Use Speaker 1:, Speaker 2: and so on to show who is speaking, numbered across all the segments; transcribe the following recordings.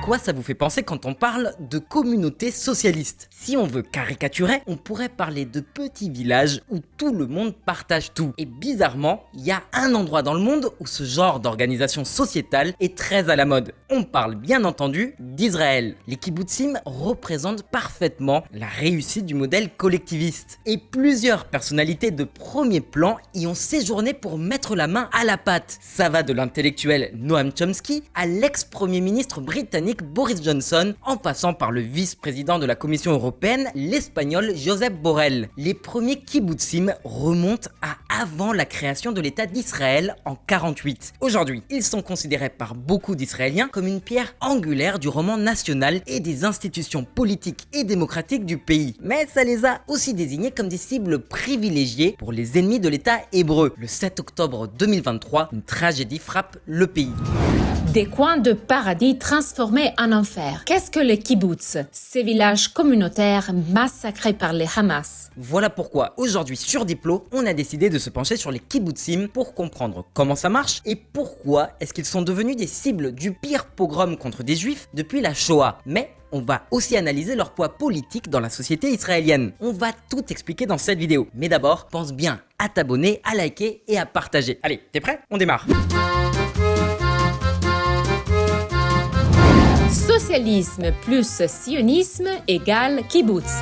Speaker 1: quoi ça vous fait penser quand on parle de communauté socialiste? Si on veut caricaturer, on pourrait parler de petits villages où tout le monde partage tout. Et bizarrement, il y a un endroit dans le monde où ce genre d'organisation sociétale est très à la mode. On parle bien entendu d'Israël. Les kibbutzim représentent parfaitement la réussite du modèle collectiviste. Et plusieurs personnalités de premier plan y ont séjourné pour mettre la main à la pâte. Ça va de l'intellectuel Noam Chomsky à l'ex-premier ministre britannique Boris Johnson, en passant par le vice-président de la Commission européenne, l'espagnol Josep Borrell. Les premiers kibbutzim remontent à avant la création de l'État d'Israël en 1948. Aujourd'hui, ils sont considérés par beaucoup d'Israéliens comme une pierre angulaire du roman national et des institutions politiques et démocratiques du pays. Mais ça les a aussi désignés comme des cibles privilégiées pour les ennemis de l'État hébreu. Le 7 octobre 2023, une tragédie frappe le pays.
Speaker 2: Des coins de paradis transformés en enfer. Qu'est-ce que les kibbutz? Ces villages communautaires massacrés par les Hamas.
Speaker 1: Voilà pourquoi aujourd'hui sur Diplo, on a décidé de se pencher sur les kibbutzim pour comprendre comment ça marche et pourquoi est-ce qu'ils sont devenus des cibles du pire pogrom contre des juifs depuis la Shoah. Mais on va aussi analyser leur poids politique dans la société israélienne. On va tout expliquer dans cette vidéo. Mais d'abord, pense bien à t'abonner, à liker et à partager. Allez, t'es prêt? On démarre.
Speaker 2: Socialisme plus sionisme égale kibbutz.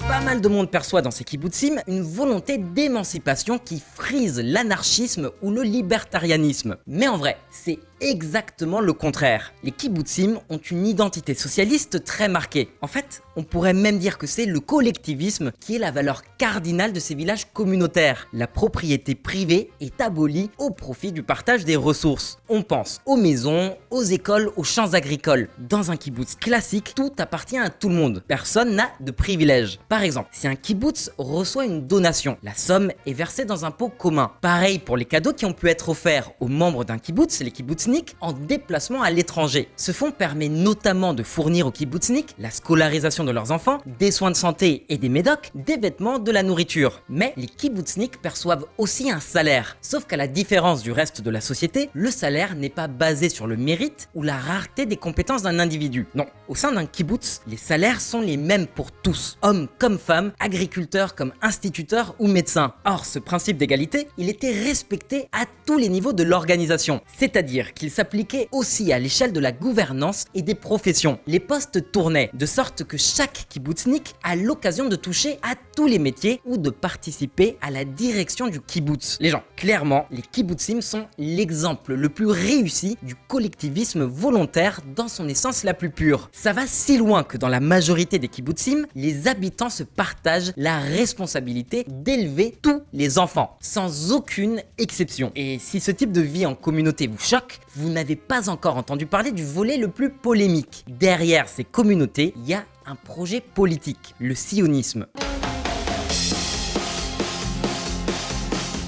Speaker 1: Pas mal de monde perçoit dans ces kibbutzim une volonté d'émancipation qui frise l'anarchisme ou le libertarianisme. Mais en vrai, c'est exactement le contraire. Les kibbutzim ont une identité socialiste très marquée. En fait, on pourrait même dire que c'est le collectivisme qui est la valeur cardinale de ces villages communautaires. La propriété privée est abolie au profit du partage des ressources. On pense aux maisons, aux écoles, aux champs agricoles. Dans un kibbutz classique, tout appartient à tout le monde. Personne n'a de privilèges. Par exemple, si un kibbutz reçoit une donation, la somme est versée dans un pot commun. Pareil pour les cadeaux qui ont pu être offerts aux membres d'un kibbutz, les kibbutzniks, en déplacement à l'étranger. Ce fonds permet notamment de fournir aux kibbutzniks la scolarisation de leurs enfants, des soins de santé et des médocs, des vêtements, de la nourriture. Mais les kibbutzniks perçoivent aussi un salaire. Sauf qu'à la différence du reste de la société, le salaire n'est pas basé sur le mérite ou la rareté des compétences d'un individu. Non, au sein d'un kibbutz, les salaires sont les mêmes pour tous, hommes comme femmes, agriculteurs comme instituteurs ou médecins. Or, ce principe d'égalité, il était respecté à tous les niveaux de l'organisation. C'est-à-dire qu'il s'appliquait aussi à l'échelle de la gouvernance et des professions. Les postes tournaient, de sorte que chaque kibbutznik a l'occasion de toucher à tous les métiers ou de participer à la direction du kibbutz. Les gens, clairement, les kibbutzim sont l'exemple le plus réussi du collectivisme volontaire dans son essence la plus pure. Ça va si loin que dans la majorité des kibbutzim, les habitants se partagent la responsabilité d'élever tous les enfants, sans aucune exception. Et si ce type de vie en communauté vous choque, vous n'avez pas encore entendu parler du volet le plus polémique. Derrière ces communautés, il y a un projet politique, le sionisme.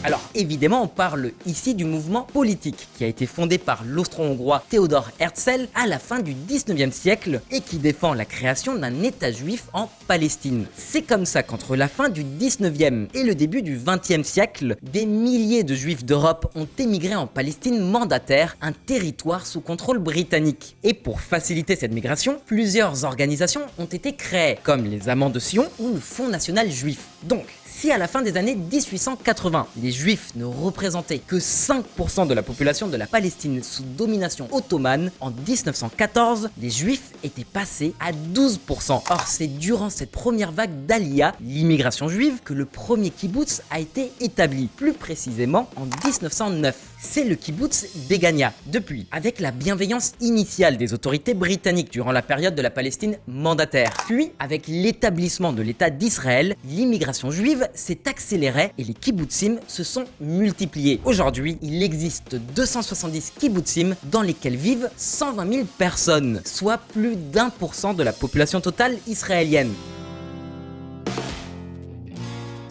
Speaker 1: Alors évidemment, on parle ici du mouvement politique qui a été fondé par l'austro-hongrois Theodor Herzl à la fin du 19e siècle et qui défend la création d'un État juif en Palestine. C'est comme ça qu'entre la fin du 19e et le début du 20e siècle, des milliers de juifs d'Europe ont émigré en Palestine mandataire, un territoire sous contrôle britannique. Et pour faciliter cette migration, plusieurs organisations ont été créées, comme les Amants de Sion ou le Fonds national juif. Donc, si à la fin des années 1880, les Juifs ne représentaient que 5% de la population de la Palestine sous domination ottomane, en 1914, les Juifs étaient passés à 12%. Or, c'est durant cette première vague d'Aliyah, l'immigration juive, que le premier kibbutz a été établi, plus précisément en 1909. C'est le kibbutz d'Egania. Depuis, avec la bienveillance initiale des autorités britanniques durant la période de la Palestine mandataire, puis avec l'établissement de l'État d'Israël, l'immigration juive s'est accélérée et les kibbutzim se sont multipliés. Aujourd'hui, il existe 270 kibbutzim dans lesquels vivent 120 000 personnes, soit plus d'1% de la population totale israélienne.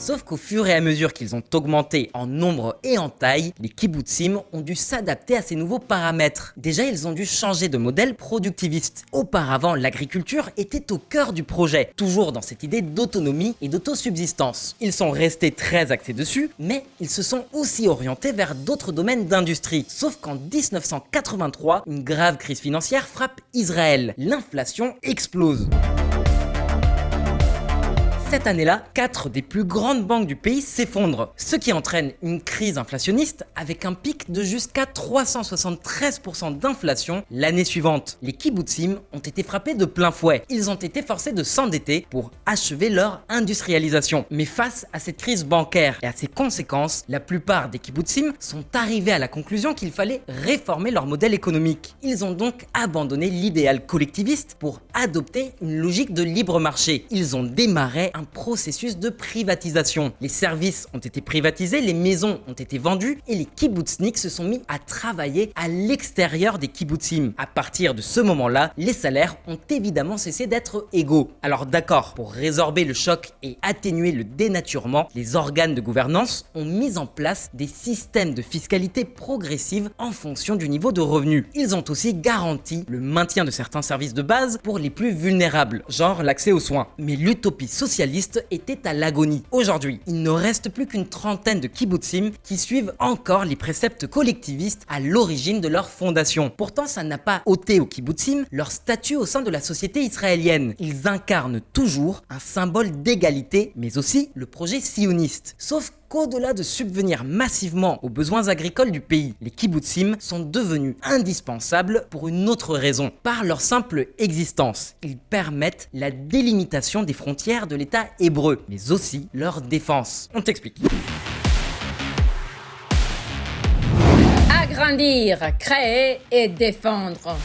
Speaker 1: Sauf qu'au fur et à mesure qu'ils ont augmenté en nombre et en taille, les kibbutzim ont dû s'adapter à ces nouveaux paramètres. Déjà, ils ont dû changer de modèle productiviste. Auparavant, l'agriculture était au cœur du projet, toujours dans cette idée d'autonomie et d'autosubsistance. Ils sont restés très axés dessus, mais ils se sont aussi orientés vers d'autres domaines d'industrie. Sauf qu'en 1983, une grave crise financière frappe Israël. L'inflation explose. Cette année-là, 4 des plus grandes banques du pays s'effondrent, ce qui entraîne une crise inflationniste avec un pic de jusqu'à 373% d'inflation l'année suivante. Les kibbutzim ont été frappés de plein fouet. Ils ont été forcés de s'endetter pour achever leur industrialisation. Mais face à cette crise bancaire et à ses conséquences, la plupart des kibbutzim sont arrivés à la conclusion qu'il fallait réformer leur modèle économique. Ils ont donc abandonné l'idéal collectiviste pour adopter une logique de libre marché. Ils ont démarré un processus de privatisation. Les services ont été privatisés, les maisons ont été vendues et les kibbutzniks se sont mis à travailler à l'extérieur des kibbutzim. À partir de ce moment-là, les salaires ont évidemment cessé d'être égaux. Alors d'accord, pour résorber le choc et atténuer le dénaturement, les organes de gouvernance ont mis en place des systèmes de fiscalité progressive en fonction du niveau de revenu. Ils ont aussi garanti le maintien de certains services de base pour les plus vulnérables, genre l'accès aux soins. Mais l'utopie socialiste était à l'agonie. Aujourd'hui, il ne reste plus qu'une trentaine de kibbutzim qui suivent encore les préceptes collectivistes à l'origine de leur fondation. Pourtant, ça n'a pas ôté aux kibbutzim leur statut au sein de la société israélienne. Ils incarnent toujours un symbole d'égalité, mais aussi le projet sioniste. Sauf qu'au-delà de subvenir massivement aux besoins agricoles du pays, les kibbutzim sont devenus indispensables pour une autre raison. Par leur simple existence, ils permettent la délimitation des frontières de l'État hébreu, mais aussi leur défense. On t'explique.
Speaker 2: Agrandir, créer et défendre.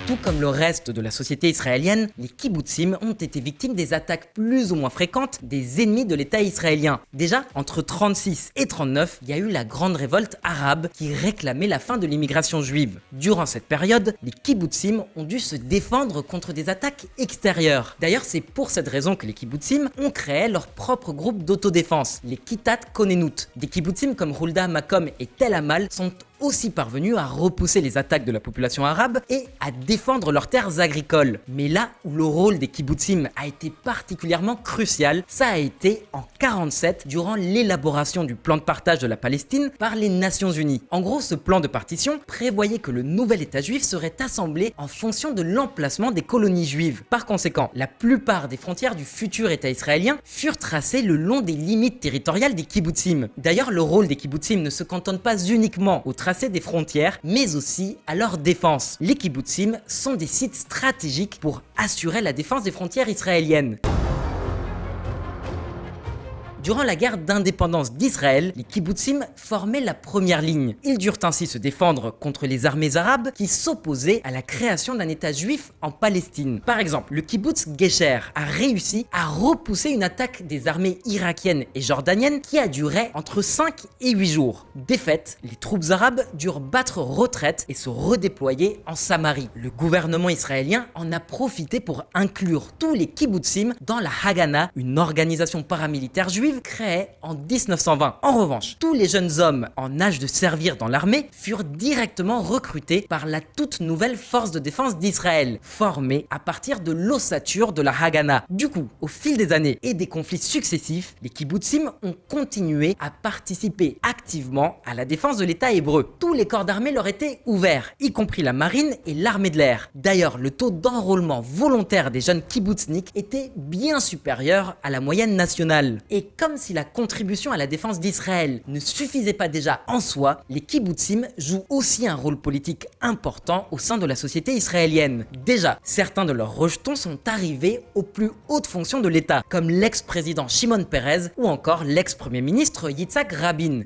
Speaker 1: Tout comme le reste de la société israélienne, les kibbutzim ont été victimes des attaques plus ou moins fréquentes des ennemis de l'État israélien. Déjà, entre 36 et 39, il y a eu la grande révolte arabe qui réclamait la fin de l'immigration juive. Durant cette période, les kibbutzim ont dû se défendre contre des attaques extérieures. D'ailleurs, c'est pour cette raison que les kibbutzim ont créé leur propre groupe d'autodéfense, les Kitat Konenut. Des kibbutzim comme Hulda, Makom et Tel Amal sont aussi parvenus à repousser les attaques de la population arabe et à défendre leurs terres agricoles. Mais là où le rôle des kibbutzim a été particulièrement crucial, ça a été en 47 durant l'élaboration du plan de partage de la Palestine par les Nations Unies. En gros, ce plan de partition prévoyait que le nouvel État juif serait assemblé en fonction de l'emplacement des colonies juives. Par conséquent, la plupart des frontières du futur État israélien furent tracées le long des limites territoriales des kibbutzim. D'ailleurs, le rôle des kibbutzim ne se cantonne pas uniquement au tracé des frontières, mais aussi à leur défense. Les kibbutzim sont des sites stratégiques pour assurer la défense des frontières israéliennes. Durant la guerre d'indépendance d'Israël, les kibbutzim formaient la première ligne. Ils durent ainsi se défendre contre les armées arabes qui s'opposaient à la création d'un État juif en Palestine. Par exemple, le kibbutz Gesher a réussi à repousser une attaque des armées irakiennes et jordaniennes qui a duré entre 5 et 8 jours. Défaite, les troupes arabes durent battre retraite et se redéployer en Samarie. Le gouvernement israélien en a profité pour inclure tous les kibbutzim dans la Haganah, une organisation paramilitaire juive créée en 1920. En revanche, tous les jeunes hommes en âge de servir dans l'armée furent directement recrutés par la toute nouvelle force de défense d'Israël, formée à partir de l'ossature de la Haganah. Du coup, au fil des années et des conflits successifs, les kibbutzim ont continué à participer activement à la défense de l'État hébreu. Tous les corps d'armée leur étaient ouverts, y compris la marine et l'armée de l'air. D'ailleurs, le taux d'enrôlement volontaire des jeunes kibbutzniks était bien supérieur à la moyenne nationale. Et comme si la contribution à la défense d'Israël ne suffisait pas déjà en soi, les kibbutzim jouent aussi un rôle politique important au sein de la société israélienne. Déjà, certains de leurs rejetons sont arrivés aux plus hautes fonctions de l'État, comme l'ex-président Shimon Peres ou encore l'ex-premier ministre Yitzhak Rabin.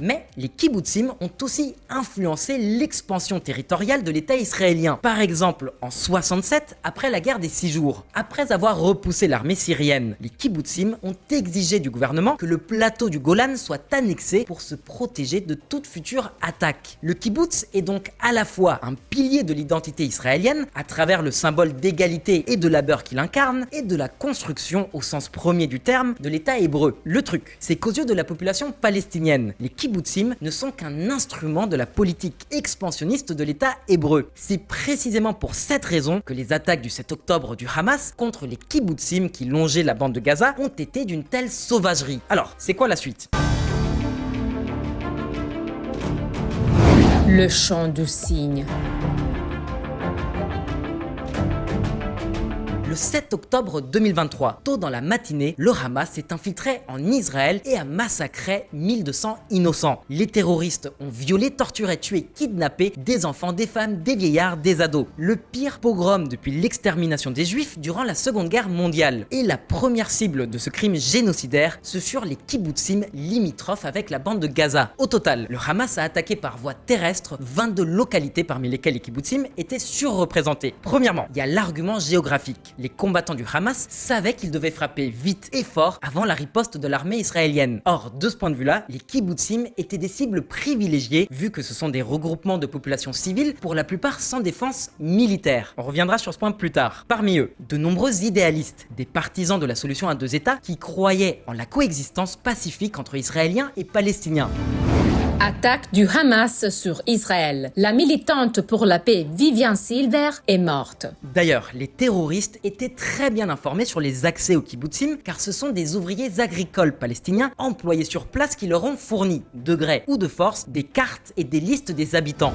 Speaker 1: Mais les kibbutzim ont aussi influencé l'expansion territoriale de l'État israélien. Par exemple, en 67, après la guerre des 6 jours, après avoir repoussé l'armée syrienne, les kibbutzim ont exigé du gouvernement que le plateau du Golan soit annexé pour se protéger de toute future attaque. Le kibbutz est donc à la fois un pilier de l'identité israélienne, à travers le symbole d'égalité et de labeur qu'il incarne, et de la construction, au sens premier du terme, de l'État hébreu. Le truc, c'est qu'aux yeux de la population palestinienne, les kibbutzim ne sont qu'un instrument de la politique expansionniste de l'État hébreu. C'est précisément pour cette raison que les attaques du 7 octobre du Hamas contre les kibbutzim qui longeaient la bande de Gaza ont été d'une telle sauvagerie. Alors, c'est quoi la suite ?
Speaker 2: Le chant du cygne.
Speaker 1: Le 7 octobre 2023, tôt dans la matinée, le Hamas s'est infiltré en Israël et a massacré 1200 innocents. Les terroristes ont violé, torturé, tué, kidnappé des enfants, des femmes, des vieillards, des ados. Le pire pogrom depuis l'extermination des Juifs durant la Seconde Guerre mondiale. Et la première cible de ce crime génocidaire, ce furent les kibbutzim limitrophes avec la bande de Gaza. Au total, le Hamas a attaqué par voie terrestre 22 localités parmi lesquelles les kibbutzim étaient surreprésentés. Premièrement, il y a l'argument géographique. Les combattants du Hamas savaient qu'ils devaient frapper vite et fort avant la riposte de l'armée israélienne. Or, de ce point de vue-là, les kibbutzim étaient des cibles privilégiées vu que ce sont des regroupements de populations civiles pour la plupart sans défense militaire. On reviendra sur ce point plus tard. Parmi eux, de nombreux idéalistes, des partisans de la solution à 2 États qui croyaient en la coexistence pacifique entre Israéliens et Palestiniens.
Speaker 2: Attaque du Hamas sur Israël. La militante pour la paix Vivian Silver est morte.
Speaker 1: D'ailleurs, les terroristes étaient très bien informés sur les accès aux kibbutzim car ce sont des ouvriers agricoles palestiniens employés sur place qui leur ont fourni, de gré ou de force, des cartes et des listes des habitants.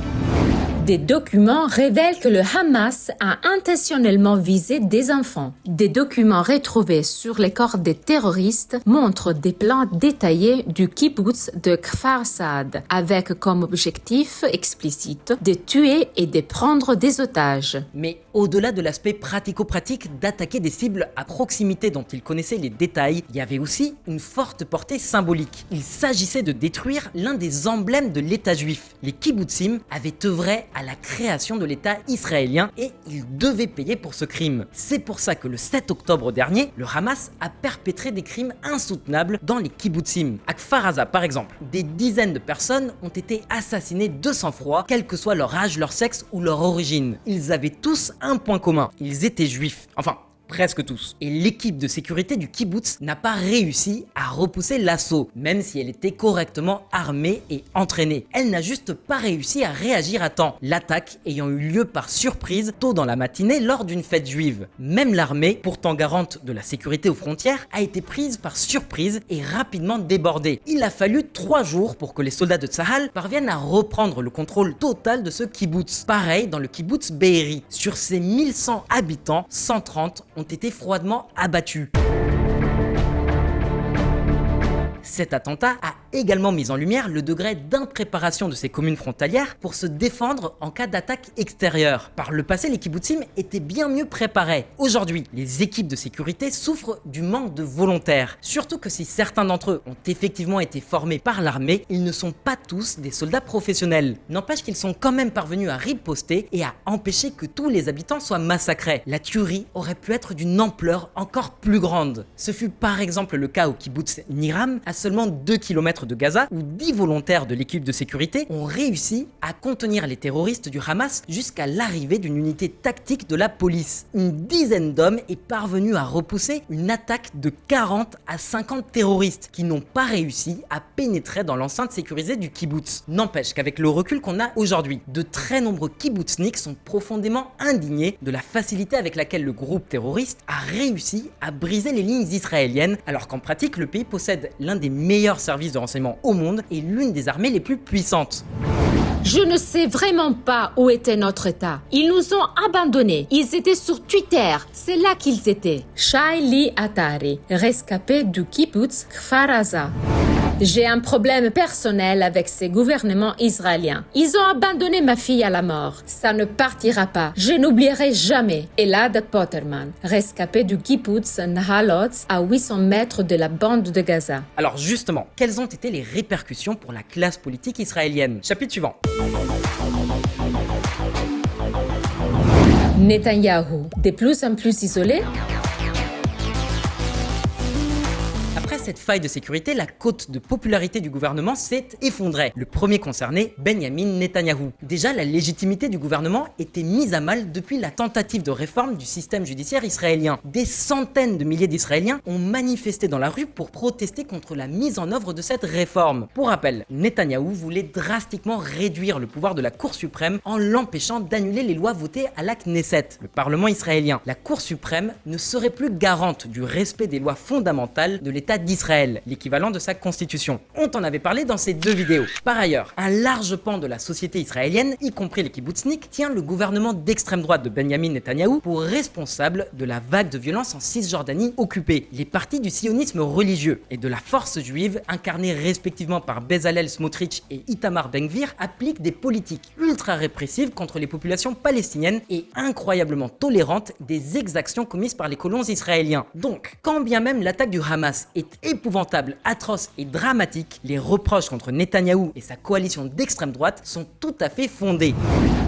Speaker 2: Des documents révèlent que le Hamas a intentionnellement visé des enfants. Des documents retrouvés sur les corps des terroristes montrent des plans détaillés du kibbutz de Kfar Saad, avec comme objectif explicite de tuer et de prendre des otages.
Speaker 1: Mais au-delà de l'aspect pratico-pratique d'attaquer des cibles à proximité dont ils connaissaient les détails, il y avait aussi une forte portée symbolique. Il s'agissait de détruire l'un des emblèmes de l'État juif. Les kibbutzim avaient œuvré à la création de l'État israélien et ils devaient payer pour ce crime. C'est pour ça que le 7 octobre dernier, le Hamas a perpétré des crimes insoutenables dans les kibbutzim. À Kfar Aza par exemple, des dizaines de personnes ont été assassinées de sang-froid, quel que soit leur âge, leur sexe ou leur origine. Ils avaient tous un point commun, ils étaient juifs. Enfin, presque tous. Et l'équipe de sécurité du kibbutz n'a pas réussi à repousser l'assaut, même si elle était correctement armée et entraînée. Elle n'a juste pas réussi à réagir à temps, l'attaque ayant eu lieu par surprise tôt dans la matinée lors d'une fête juive. Même l'armée, pourtant garante de la sécurité aux frontières, a été prise par surprise et rapidement débordée. Il a fallu 3 jours pour que les soldats de Tsahal parviennent à reprendre le contrôle total de ce kibbutz. Pareil dans le kibbutz Be'eri. Sur ses 1100 habitants, 130 ont été froidement abattus. Cet attentat a également mis en lumière le degré d'impréparation de ces communes frontalières pour se défendre en cas d'attaque extérieure. Par le passé, les kibbutzim étaient bien mieux préparés. Aujourd'hui, les équipes de sécurité souffrent du manque de volontaires. Surtout que si certains d'entre eux ont effectivement été formés par l'armée, ils ne sont pas tous des soldats professionnels. N'empêche qu'ils sont quand même parvenus à riposter et à empêcher que tous les habitants soient massacrés. La tuerie aurait pu être d'une ampleur encore plus grande. Ce fut par exemple le cas au kibbutz Niram, à seulement 2 km de Gaza, où 10 volontaires de l'équipe de sécurité ont réussi à contenir les terroristes du Hamas jusqu'à l'arrivée d'une unité tactique de la police. Une dizaine d'hommes est parvenue à repousser une attaque de 40 à 50 terroristes qui n'ont pas réussi à pénétrer dans l'enceinte sécurisée du kibbutz. N'empêche qu'avec le recul qu'on a aujourd'hui, de très nombreux kibbutzniks sont profondément indignés de la facilité avec laquelle le groupe terroriste a réussi à briser les lignes israéliennes, alors qu'en pratique le pays possède l'un des meilleurs services de renseignement au monde et l'une des armées les plus puissantes.
Speaker 2: Je ne sais vraiment pas où était notre État. Ils nous ont abandonnés. Ils étaient sur Twitter. C'est là qu'ils étaient. Shai Li Atari, rescapé du kibbutz Kfar Aza. J'ai un problème personnel avec ces gouvernements israéliens. Ils ont abandonné ma fille à la mort. Ça ne partira pas. Je n'oublierai jamais Elad Potterman, rescapé du kibbutz Nahalotz à 800 mètres de la bande de Gaza.
Speaker 1: Alors justement, quelles ont été les répercussions pour la classe politique israélienne? Chapitre suivant.
Speaker 2: Netanyahou, de plus en plus isolé.
Speaker 1: Après cette faille de sécurité, la cote de popularité du gouvernement s'est effondrée. Le premier concerné, Benjamin Netanyahou. Déjà, la légitimité du gouvernement était mise à mal depuis la tentative de réforme du système judiciaire israélien. Des centaines de milliers d'Israéliens ont manifesté dans la rue pour protester contre la mise en œuvre de cette réforme. Pour rappel, Netanyahou voulait drastiquement réduire le pouvoir de la Cour suprême en l'empêchant d'annuler les lois votées à la Knesset, le Parlement israélien. La Cour suprême ne serait plus garante du respect des lois fondamentales de l'État d'Israël, l'équivalent de sa constitution. On t'en avait parlé dans ces deux vidéos. Par ailleurs, un large pan de la société israélienne, y compris les kibbutzniks, tient le gouvernement d'extrême droite de Benjamin Netanyahou pour responsable de la vague de violence en Cisjordanie occupée. Les partis du sionisme religieux et de la force juive, incarnés respectivement par Bezalel Smotrich et Itamar Ben-Gvir, appliquent des politiques ultra répressives contre les populations palestiniennes et incroyablement tolérantes des exactions commises par les colons israéliens. Donc, quand bien même l'attaque du Hamas est épouvantable, atroce et dramatique, les reproches contre Netanyahou et sa coalition d'extrême droite sont tout à fait fondés.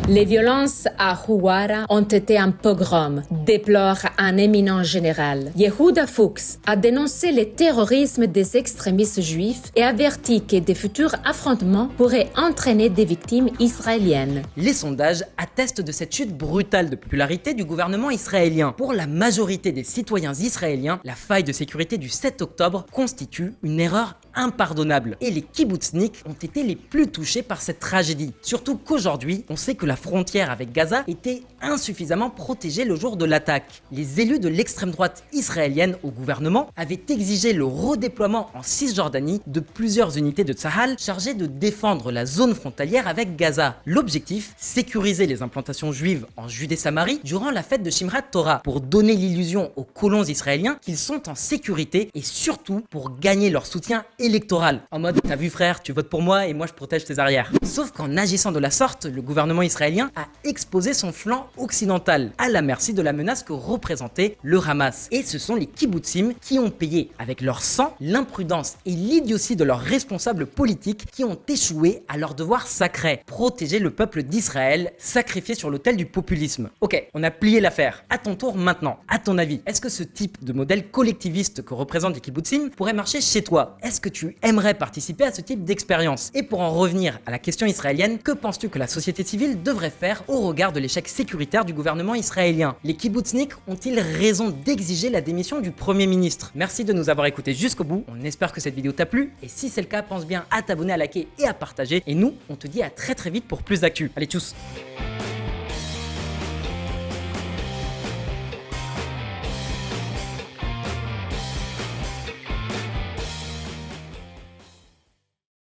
Speaker 2: Les violences à Huwara ont été un pogrom, déplore un éminent général. Yehuda Fuchs a dénoncé le terrorisme des extrémistes juifs et averti que des futurs affrontements pourraient entraîner des victimes israéliennes.
Speaker 1: Les sondages attestent de cette chute brutale de popularité du gouvernement israélien. Pour la majorité des citoyens israéliens, la faille de sécurité du 7 octobre constitue une erreur impardonnable. Et les kibbutzniks ont été les plus touchés par cette tragédie. Surtout qu'aujourd'hui, on sait que la frontière avec Gaza était insuffisamment protégée le jour de l'attaque. Les élus de l'extrême droite israélienne au gouvernement avaient exigé le redéploiement en Cisjordanie de plusieurs unités de Tsahal chargées de défendre la zone frontalière avec Gaza. L'objectif, sécuriser les implantations juives en Judée-Samarie durant la fête de Shimrat Torah pour donner l'illusion aux colons israéliens qu'ils sont en sécurité et surtout pour gagner leur soutien électoral. En mode, t'as vu frère, tu votes pour moi et moi je protège tes arrières. Sauf qu'en agissant de la sorte, le gouvernement israélien a exposé son flanc occidental à la merci de la menace que représentait le Hamas. Et ce sont les kibbutzim qui ont payé avec leur sang l'imprudence et l'idiotie de leurs responsables politiques qui ont échoué à leur devoir sacré, protéger le peuple d'Israël, sacrifié sur l'autel du populisme. Ok, on a plié l'affaire. À ton tour maintenant. À ton avis, est-ce que ce type de modèle collectiviste que représentent les kibbutzim pourrait marcher chez toi? Est-ce que tu aimerais participer à ce type d'expérience? Et pour en revenir à la question israélienne, que penses-tu que la société civile devrait faire au regard de l'échec sécuritaire du gouvernement israélien? Les kibbutzniks ont-ils raison d'exiger la démission du Premier ministre? Merci de nous avoir écoutés jusqu'au bout, on espère que cette vidéo t'a plu, et si c'est le cas, pense bien à t'abonner, à liker et à partager, et nous, on te dit à très vite pour plus d'actu. Allez, tchuss!